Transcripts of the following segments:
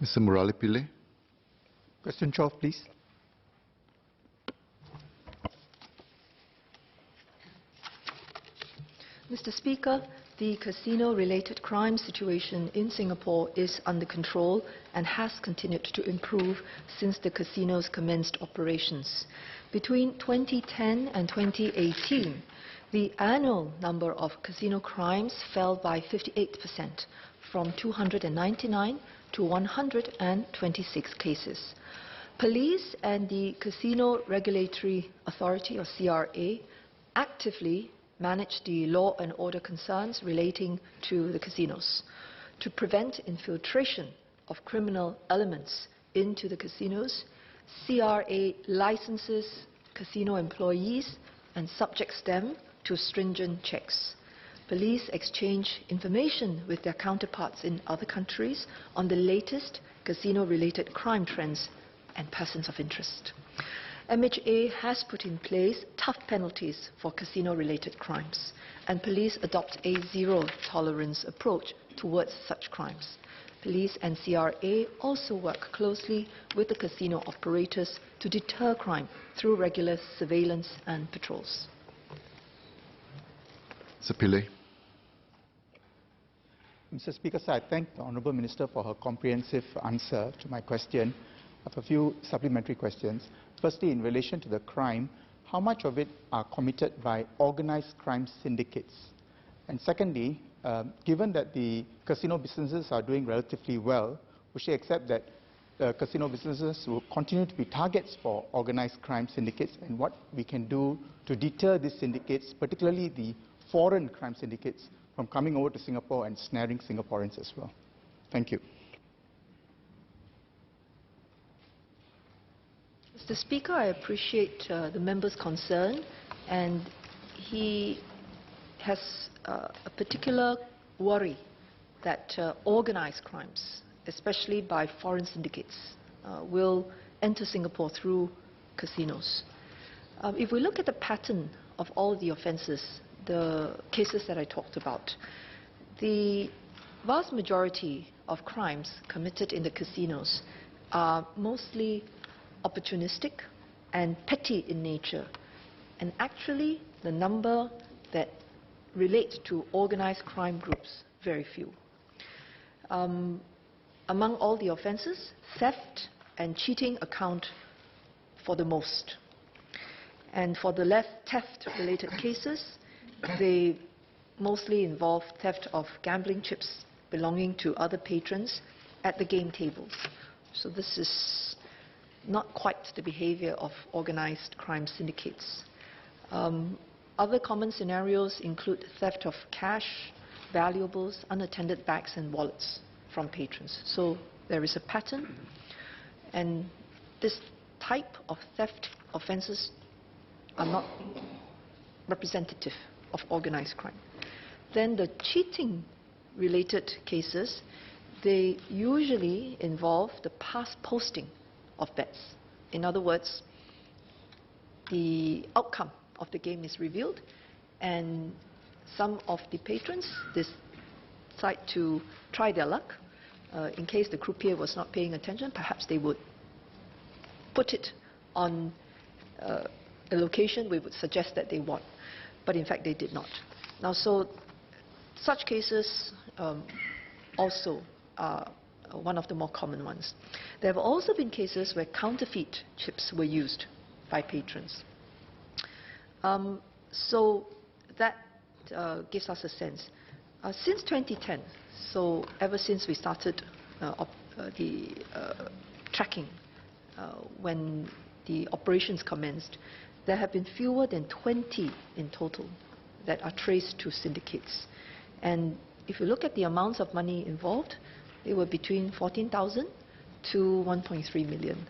Mr. Murali Pillai. Question 12, please. Mr. Speaker, the casino-related crime situation in Singapore is under control and has continued to improve since the casinos commenced operations. Between 2010 and 2018, the annual number of casino crimes fell by 58%, from 299 to 126 cases. Police and the Casino Regulatory Authority, or CRA, actively manage the law and order concerns relating to the casinos. To prevent infiltration of criminal elements into the casinos, CRA licenses casino employees and subjects them to stringent checks. Police exchange information with their counterparts in other countries on the latest casino-related crime trends and persons of interest. MHA has put in place tough penalties for casino-related crimes, and police adopt a zero-tolerance approach towards such crimes. Police and CRA also work closely with the casino operators to deter crime through regular surveillance and patrols. Mr. Pillai. Mr. Speaker, sir, I thank the Honourable Minister for her comprehensive answer to my question. I have a few supplementary questions. Firstly, in relation to the crime, how much of it are committed by organised crime syndicates? And secondly, given that the casino businesses are doing relatively well, would she accept that casino businesses will continue to be targets for organised crime syndicates, and what we can do to deter these syndicates, particularly the foreign crime syndicates, from coming over to Singapore and snaring Singaporeans as well? Thank you. Mr. Speaker, I appreciate the member's concern, and he has a particular worry that organized crimes, especially by foreign syndicates, will enter Singapore through casinos. If we look at the pattern of all the offences, the cases that I talked about, the vast majority of crimes committed in the casinos are mostly opportunistic and petty in nature, and actually the number that relate to organized crime groups, very few. Among all the offences, theft and cheating account for the most. And for the theft-related cases, they mostly involve theft of gambling chips belonging to other patrons at the game tables. So this is not quite the behavior of organized crime syndicates. Other common scenarios include theft of cash, valuables, unattended bags and wallets from patrons. So there is a pattern, and this type of theft offences are not representative of organized crime. Then the cheating-related cases, they usually involve the past posting of bets. In other words, the outcome of the game is revealed, and some of the patrons decide to try their luck. In case the croupier was not paying attention, perhaps they would put it on a location we would suggest that they won, but in fact they did not. Now, so such cases also are one of the more common ones. There have also been cases where counterfeit chips were used by patrons. So that gives us a sense. Since 2010, so ever since we started the tracking, when the operations commenced, there have been fewer than 20 in total that are traced to syndicates. And if you look at the amounts of money involved, they were between 14,000 to 1.3 million.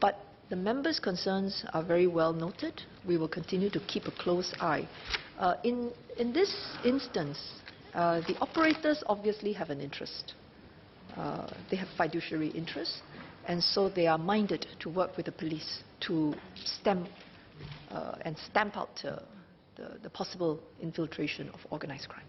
But the members' concerns are very well noted. We will continue to keep a close eye. In this instance, the operators obviously have an interest. They have fiduciary interests, and so they are minded to work with the police to stamp out the possible infiltration of organized crime.